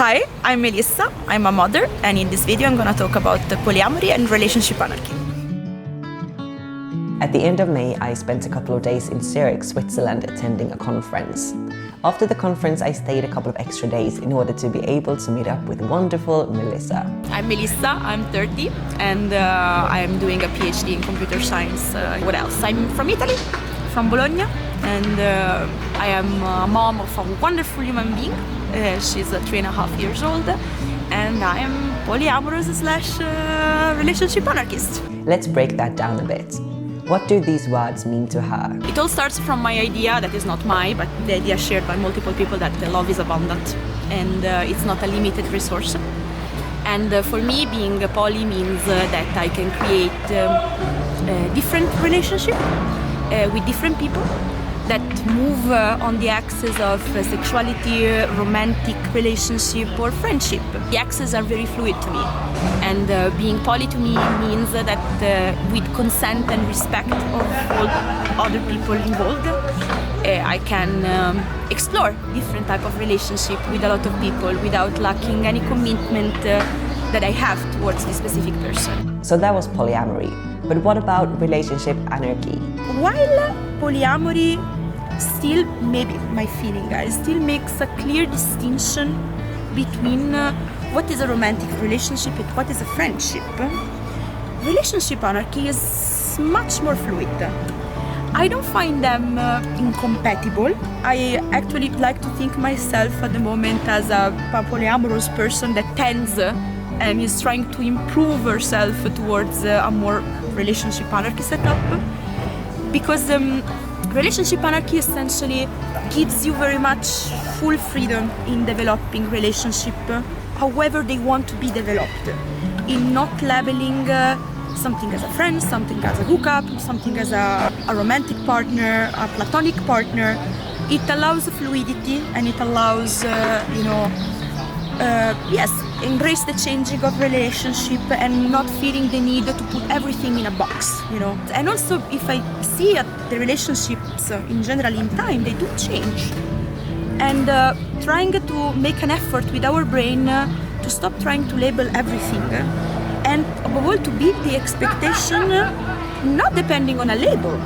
Hi, I'm Melissa, I'm a mother, and in this video I'm going to talk about polyamory and relationship anarchy. At the end of May, I spent a couple of days in Zürich, Switzerland, attending a conference. After the conference, I stayed a couple of extra days in order to be able to meet up with wonderful Melissa. I'm Melissa, I'm 30, and I'm doing a PhD in computer science. What else? I'm from Italy, from Bologna, and I am a mom of a wonderful human being. She's 3.5 years old, and I am polyamorous / relationship anarchist. Let's break that down a bit. What do these words mean to her? It all starts from my idea, that is not mine, but the idea shared by multiple people, that love is abundant and it's not a limited resource. And for me, being a poly means that I can create a different relationship with different people that move on the axis of sexuality, romantic relationship or friendship. The axes are very fluid to me, and being poly to me means that with consent and respect of all other people involved, I can explore different type of relationship with a lot of people without lacking any commitment that I have towards this specific person. So that was polyamory, but what about relationship anarchy? While polyamory still, maybe my feeling, guys, still makes a clear distinction between what is a romantic relationship and what is a friendship, relationship anarchy is much more fluid. I don't find them incompatible. I actually like to think myself at the moment as a polyamorous person that tends and is trying to improve herself towards a more relationship anarchy setup, because relationship anarchy essentially gives you very much full freedom in developing relationship however they want to be developed, in not labeling something as a friend, something as a hookup, something as a romantic partner, a platonic partner. It allows fluidity and it allows, yes, embrace the changing of relationship and not feeling the need to put everything in a box, And also, if I see the relationships in general in time, they do change. And trying to make an effort with our brain to stop trying to label everything, and above all to beat the expectation, not depending on a label,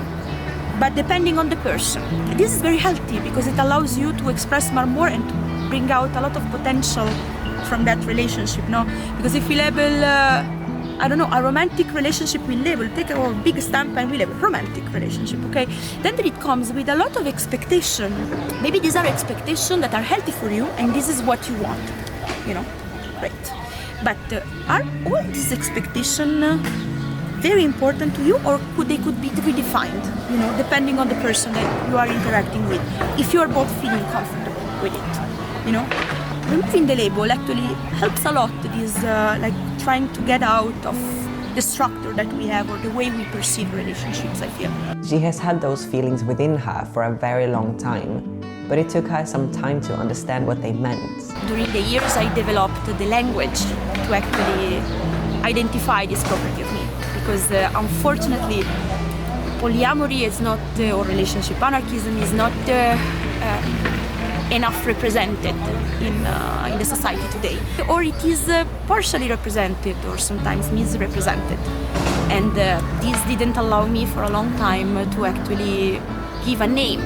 but depending on the person. This is very healthy because it allows you to express more and to bring out a lot of potential from that relationship, no? Because if we label, I don't know, a romantic relationship we label, take our big stamp and we label romantic relationship, okay? Then it comes with a lot of expectation. Maybe these are expectations that are healthy for you and this is what you want, Great. But are all these expectations very important to you, or could be redefined, depending on the person that you are interacting with, if you are both feeling comfortable with it, Removing the label actually helps a lot. This trying to get out of the structure that we have or the way we perceive relationships, I feel. She has had those feelings within her for a very long time, but it took her some time to understand what they meant. During the years, I developed the language to actually identify this property of me, because unfortunately, polyamory is not, or relationship anarchism is not enough represented in the society today, or it is partially represented or sometimes misrepresented, and this didn't allow me for a long time to actually give a name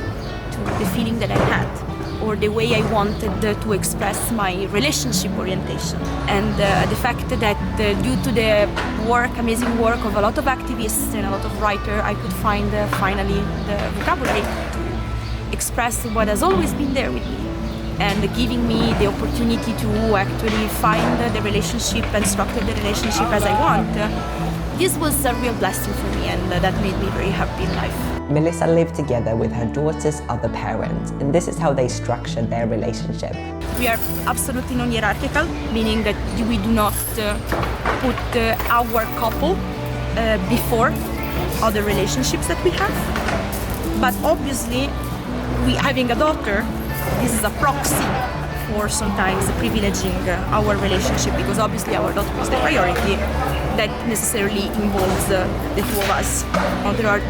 to the feeling that I had or the way I wanted to express my relationship orientation. And the fact that due to the amazing work of a lot of activists and a lot of writers, I could find finally the vocabulary to express what has always been there with me, and giving me the opportunity to actually find the relationship and structure the relationship as I want. This was a real blessing for me, and that made me very happy in life. Melissa lived together with her daughter's other parent, and this is how they structured their relationship. We are absolutely non-hierarchical, meaning that we do not put our couple before other relationships that we have. But obviously, we having a daughter, this is a proxy for sometimes privileging our relationship, because obviously our daughter is the priority. That necessarily involves the two of us. There are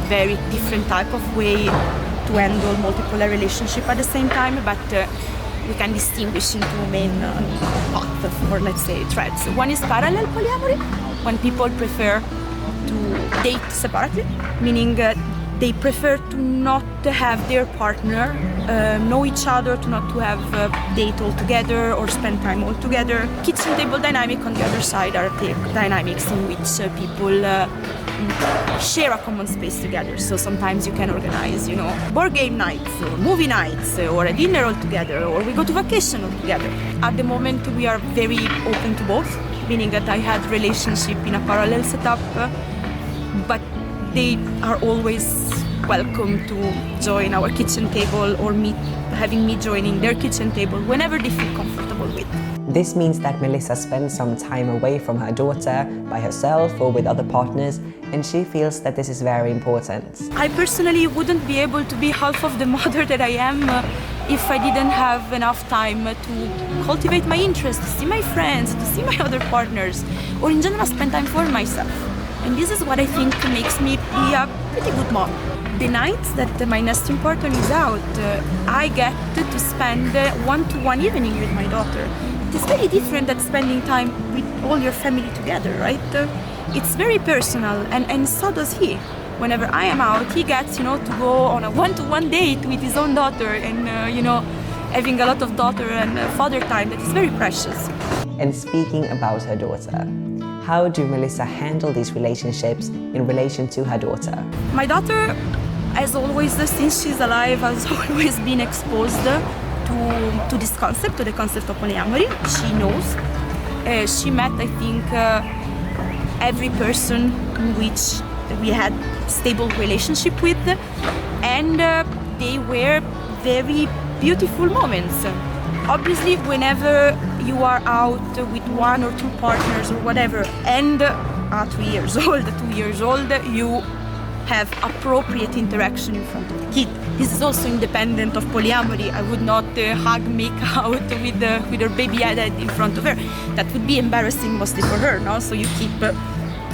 very different type of way to handle multiple relationships at the same time, but we can distinguish into main paths, or let's say threads. One is parallel polyamory, when people prefer to date separately, meaning they prefer to not have their partner know each other, to not to have date all together or spend time all together. Kitchen table dynamic on the other side are dynamics in which people share a common space together. So sometimes you can organize, board game nights or movie nights or a dinner all together, or we go to vacation all together. At the moment we are very open to both, meaning that I had relationship in a parallel setup, but they are always welcome to join our kitchen table or having me joining their kitchen table whenever they feel comfortable with. This means that Melissa spends some time away from her daughter, by herself or with other partners, and she feels that this is very important. I personally wouldn't be able to be half of the mother that I am if I didn't have enough time to cultivate my interests, to see my friends, to see my other partners, or in general spend time for myself. And this is what I think makes me be a pretty good mom. The nights that my nesting partner is out, I get to spend one-to-one evening with my daughter. It is very different than spending time with all your family together, right? It's very personal, and so does he. Whenever I am out, he gets, to go on a one-to-one date with his own daughter, and having a lot of daughter and father time that is very precious. And speaking about her daughter, how do Melissa handle these relationships in relation to her daughter? My daughter, as always, since she's alive, has always been exposed to this concept, to the concept of polyamory. She knows. She met, I think, every person in which we had stable relationship with, and they were very beautiful moments. Obviously, whenever you are out with one or two partners or whatever, and are 3 years old, 2 years old, you have appropriate interaction in front of the kid. This is also independent of polyamory. I would not make out with her baby head in front of her. That would be embarrassing mostly for her, no? So you keep the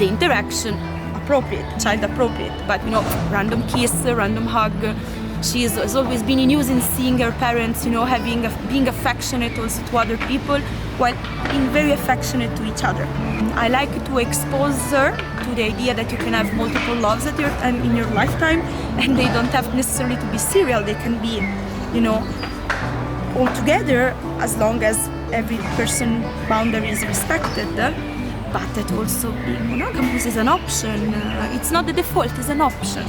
interaction appropriate, child appropriate. But random kiss, random hug. She has always been in use in seeing her parents, being affectionate also to other people, while being very affectionate to each other. I like to expose her to the idea that you can have multiple loves in your lifetime, and they don't have necessarily to be serial. They can be, all together, as long as every person's boundary is respected. But that also being monogamous is an option. It's not the default, it's an option.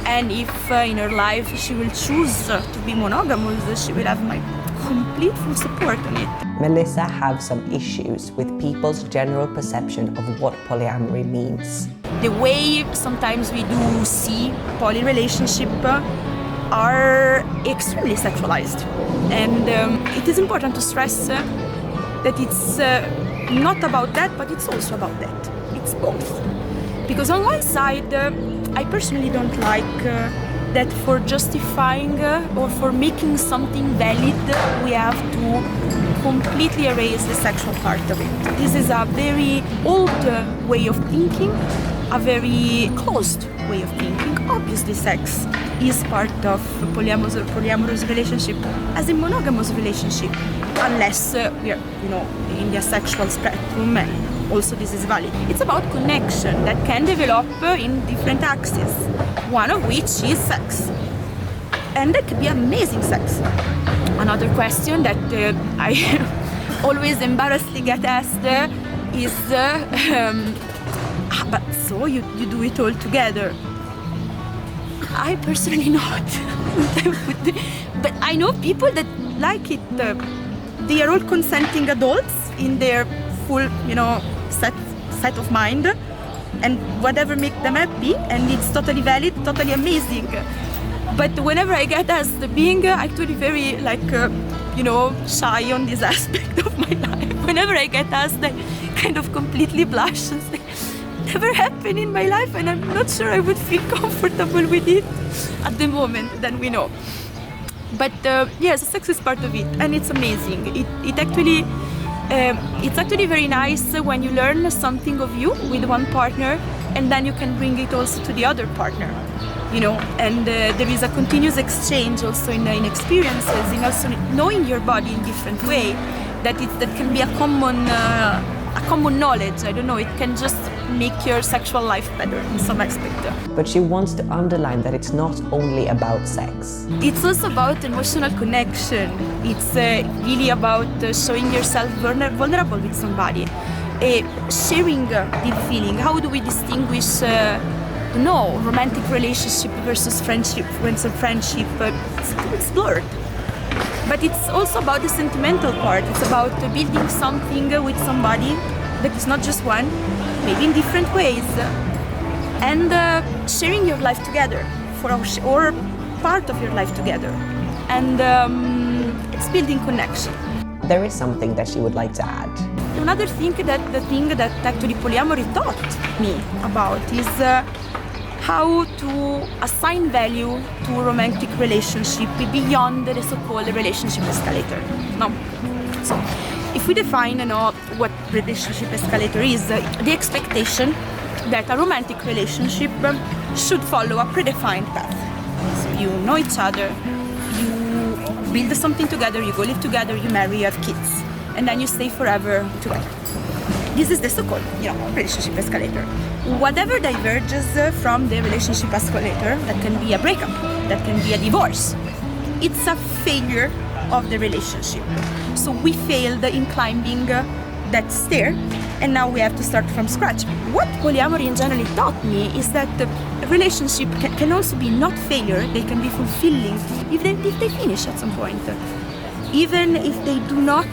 And if in her life she will choose to be monogamous, she will have my complete full support on it. Melissa has some issues with people's general perception of what polyamory means. The way sometimes we do see poly relationship are extremely sexualized. And it is important to stress that it's not about that, but it's also about that. It's both. Because on one side, I personally don't like that for justifying or for making something valid, we have to completely erase the sexual part of it. This is a very old way of thinking, a very closed way of thinking. Obviously, sex is part of polyamorous relationship as a monogamous relationship, unless we are, in the sexual spectrum, and also this is valid. It's about connection that can develop in different axes, one of which is sex. And that could be amazing sex. Another question that I always embarrassingly get asked is, but so you do it all together? I personally not. But I know people that like it. They are all consenting adults in their full, set of mind, and whatever makes them happy, and it's totally valid, totally amazing. But whenever I get asked, being actually very shy on this aspect of my life, whenever I get asked, I kind of completely blush and say, never happened in my life, and I'm not sure I would feel comfortable with it at the moment. Then we know. But yes, sex is part of it, and it's amazing. It's actually very nice when you learn something of you with one partner and then you can bring it also to the other partner, you know. And there is a continuous exchange also in experiences, in also knowing your body in different way. That can be a common knowledge. I don't know. It can just make your sexual life better in some aspect. But she wants to underline that it's not only about sex. It's also about emotional connection. It's really about showing yourself vulnerable with somebody, sharing the feeling. How do we distinguish romantic relationship versus friendship? When some friendship, it's blurred. But it's also about the sentimental part. It's about building something with somebody that is not just one, maybe in different ways, and sharing your life together, or part of your life together, and it's building connection. There is something that she would like to add. Another thing that actually polyamory taught me about is how to assign value to a romantic relationship beyond the so-called relationship escalator. No. So, if we define what relationship escalator is, the expectation that a romantic relationship should follow a predefined path. So you know each other, you build something together, you go live together, you marry, you have kids, and then you stay forever together. This is the so-called, relationship escalator. Whatever diverges from the relationship escalator, that can be a breakup, that can be a divorce, it's a failure of the relationship. So we failed in climbing that stair, and now we have to start from scratch. What polyamory in general taught me is that the relationship can also be not failure, they can be fulfilling, even if they finish at some point. Even if they do not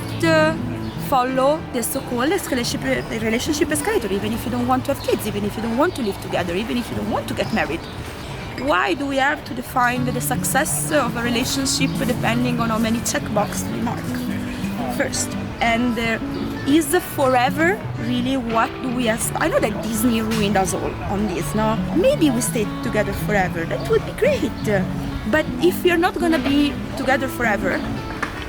follow the so-called relationship escalator, even if you don't want to have kids, even if you don't want to live together, even if you don't want to get married. Why do we have to define the success of a relationship depending on how many checkboxes we mark first? And is forever really what do we aspire? I know that Disney ruined us all on this, no? Maybe we stay together forever, that would be great. But if we're not gonna be together forever,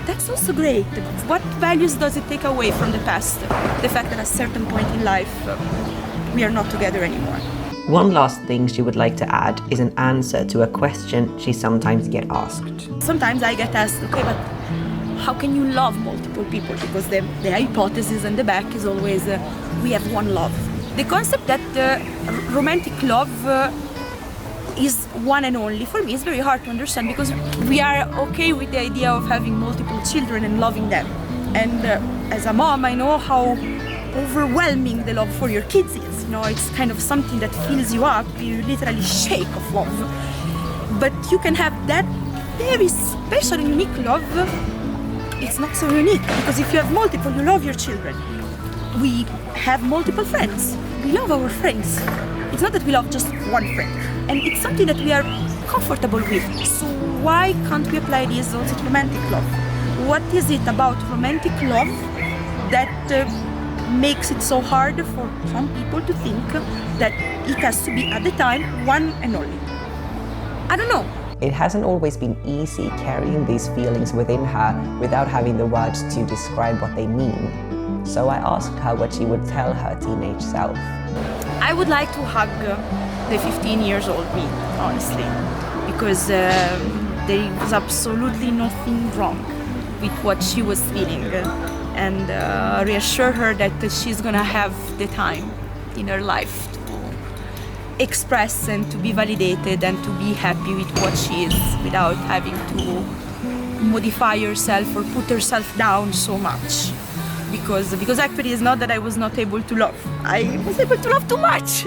that's also great. What values does it take away from the past? The fact that at a certain point in life, we are not together anymore. One last thing she would like to add is an answer to a question she sometimes gets asked. Sometimes I get asked, okay, but how can you love multiple people? Because the hypothesis in the back is always, we have one love. The concept that romantic love is one and only, for me, is very hard to understand, because we are okay with the idea of having multiple children and loving them. And as a mom, I know how overwhelming the love for your kids is. It's kind of something that fills you up, you literally shake of love. But you can have that very special and unique love. It's not so unique, because if you have multiple, you love your children. We have multiple friends. We love our friends. It's not that we love just one friend. And it's something that we are comfortable with. So why can't we apply this also to romantic love? What is it about romantic love that makes it so hard for some people to think that it has to be, at the time, one and only? I don't know. It hasn't always been easy carrying these feelings within her without having the words to describe what they mean. So I asked her what she would tell her teenage self. I would like to hug the 15 years old me, honestly, because there was absolutely nothing wrong with what she was feeling, and reassure her that she's gonna have the time in her life to express and to be validated and to be happy with what she is, without having to modify herself or put herself down so much. Because actually it's not that I was not able to love. I was able to love too much.